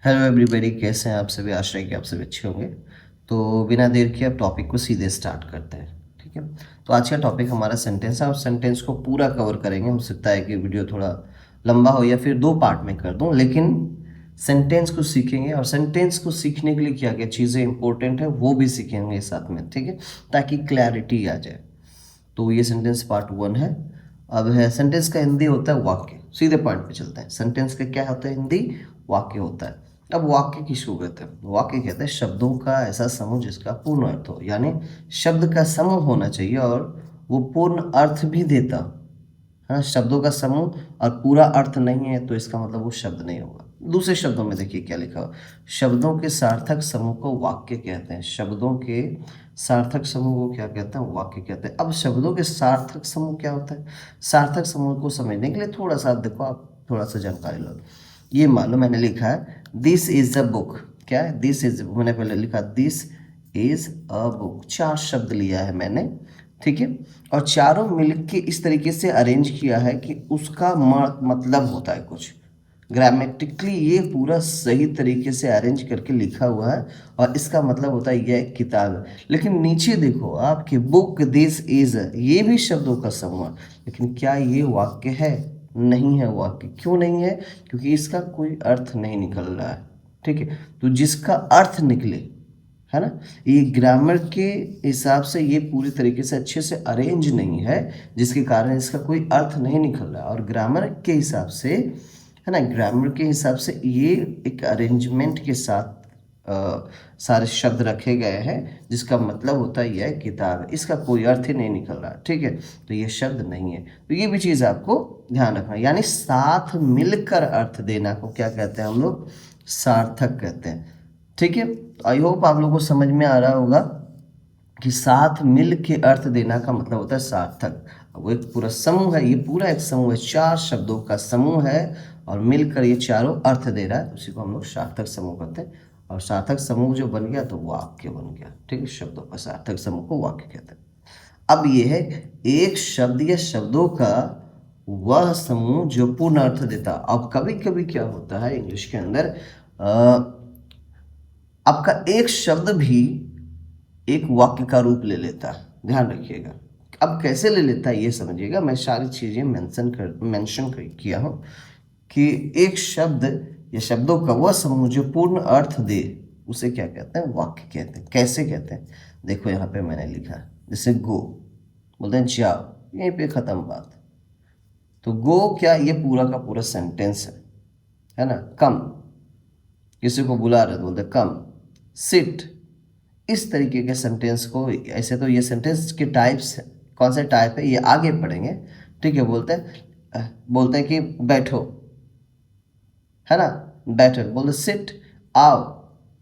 Hello everybody, कैसे हैं आप सभी। आशा है कि आप सभी अच्छे होंगे। तो बिना देर के अब टॉपिक को सीधे स्टार्ट करते हैं। ठीक है, तो आज का टॉपिक हमारा सेंटेंस है और सेंटेंस को पूरा कवर करेंगे। हो सकता है कि वीडियो थोड़ा लंबा हो या फिर 2 पार्ट में कर दूं, लेकिन सेंटेंस को सीखेंगे और सेंटेंस को सीखने के लिए क्या क्या चीज़ें इंपॉर्टेंट है वो भी सीखेंगे साथ में। ठीक है, ताकि क्लैरिटी आ जाए। तो ये सेंटेंस पार्ट 1 है। अब है सेंटेंस का हिंदी होता है वाक्य। सीधे पॉइंट पे चलते हैं। सेंटेंस का क्या होता है हिंदी? वाक्य होता है। अब वाक्य किसको कहते हैं? वाक्य कहते हैं शब्दों का ऐसा समूह जिसका पूर्ण अर्थ हो, यानी शब्द का समूह होना चाहिए और वो पूर्ण अर्थ भी देता हो। हाँ, शब्दों का समूह और पूरा अर्थ नहीं है तो इसका मतलब वो शब्द नहीं होगा। दूसरे शब्दों में देखिए क्या लिखा हो, शब्दों के सार्थक समूह को वाक्य कहते हैं। शब्दों के सार्थक समूह को क्या कहते हैं? वाक्य कहते हैं। अब शब्दों के सार्थक समूह क्या होता है? सार्थक समूह को समझने के लिए थोड़ा सा देखो, आप थोड़ा सा जानकारी लो। ये मान लो मैंने लिखा है दिस इज अ बुक। क्या है दिस इज? मैंने पहले लिखा दिस इज अ बुक। 4 शब्द लिया है मैंने, ठीक है, और चारों मिलके इस तरीके से अरेंज किया है कि उसका मतलब होता है कुछ। ग्रामेटिकली ये पूरा सही तरीके से अरेंज करके लिखा हुआ है और इसका मतलब होता है यह एक किताब है। लेकिन नीचे देखो आपकी बुक दिस इज, ये भी शब्दों का समूह है, लेकिन क्या ये वाक्य है? नहीं है वाक्य। क्यों नहीं है? क्योंकि इसका कोई अर्थ नहीं निकल रहा है। ठीक है, तो जिसका अर्थ निकले, है ना, ये ग्रामर के हिसाब से ये पूरी तरीके से अच्छे से अरेंज नहीं है, जिसके कारण इसका कोई अर्थ नहीं निकल रहा है। और ग्रामर के हिसाब से, है ना, ग्रामर के हिसाब से ये एक अरेंजमेंट के साथ सारे शब्द रखे गए हैं, जिसका मतलब होता है यह किताब है। इसका कोई अर्थ ही नहीं निकल रहा। ठीक है, तो ये शब्द नहीं है। तो ये भी चीज़ आपको ध्यान रखना, यानी साथ मिलकर अर्थ देना को क्या कहते हैं हम लोग? सार्थक कहते हैं। ठीक है, आई होप आप लोगों को समझ में आ रहा होगा कि साथ मिल के अर्थ देना का मतलब होता है सार्थक। वो एक पूरा समूह है, ये पूरा एक समूह है, 4 शब्दों का समूह है और मिलकर ये चारों अर्थ दे रहा है, उसी को हम लोग सार्थक समूह कहते हैं। और सार्थक समूह जो बन गया तो वाक्य बन गया। ठीक है, शब्दों का सार्थक समूह को वाक्य कहते हैं। अब ये है एक शब्द या शब्दों का वह समूह जो पूर्ण अर्थ देता। अब कभी कभी क्या होता है इंग्लिश के अंदर, आपका एक शब्द भी एक वाक्य का रूप ले लेता है। ध्यान रखिएगा। अब कैसे ले लेता है ये समझिएगा। मैं सारी चीज़ें मेंशन किया हूँ कि एक शब्द या शब्दों का वह समूह जो पूर्ण अर्थ दे उसे क्या कहते हैं? वाक्य कहते हैं। कैसे कहते हैं? देखो यहाँ पे मैंने लिखा है, जैसे गो बोलते हैं जाओ, यहीं पे ख़त्म बात। तो गो क्या, ये पूरा का पूरा सेंटेंस है ना। कम, किसी को बुला रहे तो बोलते कम। सिट, इस तरीके के सेंटेंस को, ऐसे तो ये सेंटेंस के टाइप्स, कौन से टाइप है ये आगे पढ़ेंगे। ठीक है, बोलते हैं कि बैठो, है ना, बैठो, बोलते सिट, आओ,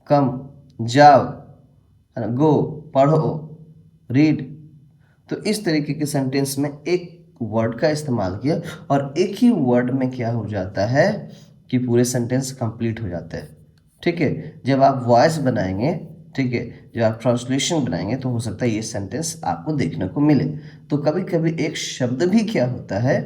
कम, जाओ, है ना, गो, पढ़ो, रीड। तो इस तरीके के सेंटेंस में एक वर्ड का इस्तेमाल किया और एक ही वर्ड में क्या हो जाता है कि पूरे सेंटेंस कंप्लीट हो जाते हैं। ठीक है, जब आप वॉइस बनाएंगे, ठीक है, जब आप ट्रांसलेशन बनाएंगे तो हो सकता है ये सेंटेंस आपको देखने को मिले। तो कभी कभी एक शब्द भी क्या होता है,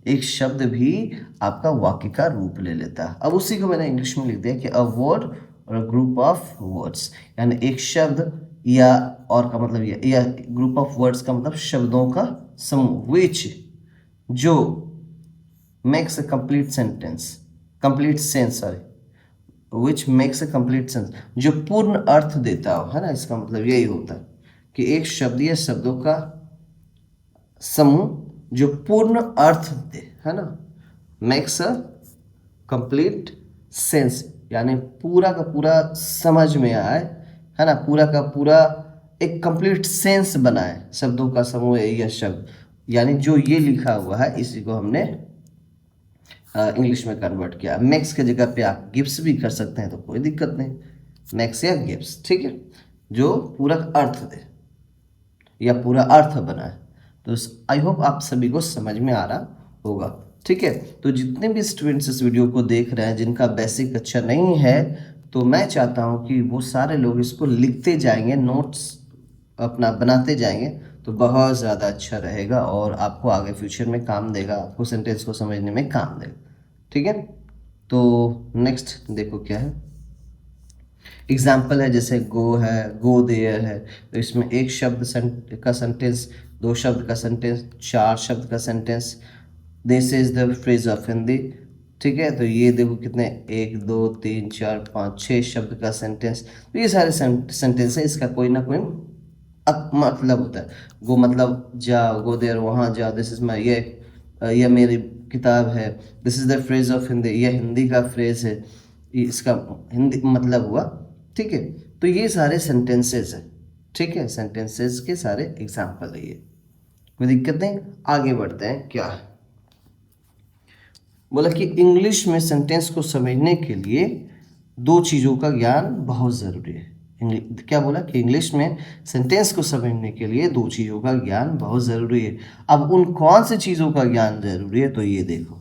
एक शब्द भी आपका वाक्य का रूप ले लेता है। अब उसी को मैंने इंग्लिश में लिख दिया कि अ वर्ड और अ ग्रुप ऑफ वर्ड्स, यानी एक शब्द या और का मतलब या ग्रुप ऑफ वर्ड्स का मतलब शब्दों का समूह, विच, जो, makes a complete sentence, complete sense, sorry, which makes a complete sense, जो पूर्ण अर्थ देता हो, है ना। इसका मतलब यही होता है कि एक शब्द या शब्दों का समूह जो पूर्ण अर्थ दे, है ना, मेक्स अ कंप्लीट सेंस, यानी पूरा का पूरा समझ में आए, है ना, पूरा का पूरा एक कंप्लीट सेंस बनाए। शब्दों का समूह है यह शब्द, यानी जो ये लिखा हुआ है इसी को हमने इंग्लिश में कन्वर्ट किया। मैक्स की जगह पे आप गिव्स भी कर सकते हैं तो कोई दिक्कत नहीं, मैक्स या गिव्स। ठीक है, जो पूरा अर्थ दे या पूरा अर्थ बनाए। तो आई होप आप सभी को समझ में आ रहा होगा। ठीक है, तो जितने भी स्टूडेंट्स इस वीडियो को देख रहे हैं जिनका बेसिक अच्छा नहीं है, तो मैं चाहता हूं कि वो सारे लोग इसको लिखते जाएंगे, नोट्स अपना बनाते जाएंगे, तो बहुत ज़्यादा अच्छा रहेगा और आपको आगे फ्यूचर में काम देगा, आपको सेंटेंस को समझने में काम देगा। ठीक है, तो नेक्स्ट देखो क्या है। एग्जाम्पल है, जैसे गो है, गो देयर है, तो इसमें एक शब्द का सेंटेंस, दो शब्द का सेंटेंस, चार शब्द का sentence. This is the phrase of Hindi. ठीक है, तो ये देखो कितने, एक दो तीन चार पाँच छः शब्द का सेंटेंस। तो ये सारे सेंटेंस है, इसका कोई ना कोई मतलब होता है। गो मतलब जा, गो देयर वहाँ जा। दिस इज माई, ये मेरी किताब है। This is the phrase of Hindi, ये हिंदी का फ्रेज है, ये इसका हिंदी मतलब हुआ। ठीक है, तो ये सारे सेंटेंसेस है। ठीक है, सेंटेंसेस के सारे एग्जाम्पल है ये। कोई दिक्कत नहीं, आगे बढ़ते हैं। क्या है, बोला कि इंग्लिश में सेंटेंस को समझने के लिए दो चीज़ों का ज्ञान बहुत ज़रूरी है। क्या बोला कि इंग्लिश में सेंटेंस को समझने के लिए दो चीज़ों का ज्ञान बहुत ज़रूरी है। अब उन कौन सी चीज़ों का ज्ञान ज़रूरी है, तो ये देखो।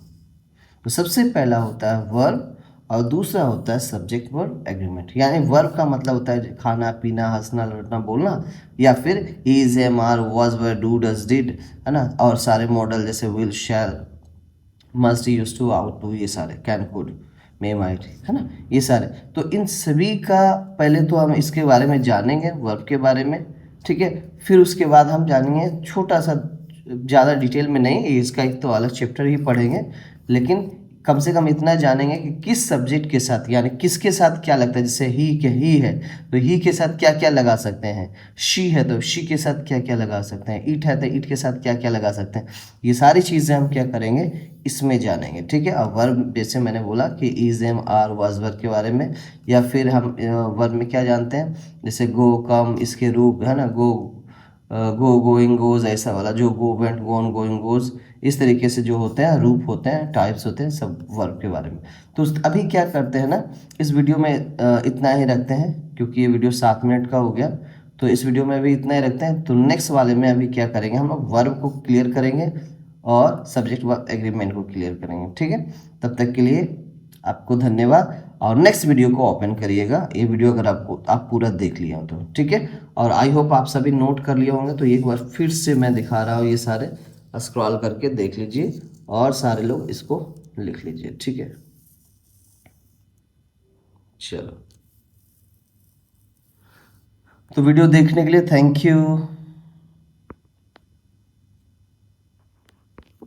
तो सबसे पहला होता है वर्ब, और दूसरा होता है सब्जेक्ट वर्ब एग्रीमेंट। यानी वर्ब का मतलब होता है खाना पीना, हंसना लौटना बोलना, या फिर is, am, are, was, were, do, does, did, है ना। और सारे मॉडल जैसे will, shall, must, use to, ought to, ये सारे कैन, कुड, मे, माइट, है ना, ये सारे। तो इन सभी का पहले तो हम इसके बारे में जानेंगे, वर्ब के बारे में। ठीक है, फिर उसके बाद हम जानेंगे छोटा सा, ज़्यादा डिटेल में नहीं, इसका एक तो अलग चैप्टर ही पढ़ेंगे, लेकिन कम से कम इतना जानेंगे कि किस सब्जेक्ट के साथ, यानी किसके साथ क्या लगता है। जैसे ही के ही है, तो ही के साथ क्या क्या लगा सकते हैं। शी है तो शी के साथ क्या क्या लगा सकते हैं। ईट है तो ईट के साथ क्या क्या लगा सकते हैं। ये सारी चीज़ें हम क्या करेंगे, इसमें जानेंगे। ठीक है, अब वर्ब जैसे मैंने बोला कि इज, एम, आर, वाज, वर के बारे में, या फिर हम वर्ब में क्या जानते हैं, जैसे गो, कम, इसके रूप, है ना, गो, गो, गोइंग, गोज, ऐसा वाला जो गो, वेंट, गोन, गोइंग, गोज, इस तरीके से जो होते हैं रूप होते हैं, टाइप्स होते हैं, सब वर्ब के बारे में। तो अभी क्या करते हैं ना, इस वीडियो में इतना ही रखते हैं, क्योंकि ये वीडियो 7 मिनट का हो गया। तो इस वीडियो में भी इतना ही रखते हैं। तो नेक्स्ट वाले में अभी क्या करेंगे, हम लोग वर्ब को क्लियर करेंगे और सब्जेक्ट वर्ब एग्रीमेंट को क्लियर करेंगे। ठीक है, तब तक के लिए आपको धन्यवाद। और नेक्स्ट वीडियो को ओपन करिएगा, ये वीडियो अगर आप पूरा देख लिया हो तो। ठीक है, और आई होप आप सभी नोट कर लिए होंगे। तो एक बार फिर से मैं दिखा रहा हूँ, ये सारे स्क्रॉल करके देख लीजिए, और सारे लोग इसको लिख लीजिए। ठीक है, चलो, तो वीडियो देखने के लिए थैंक यू।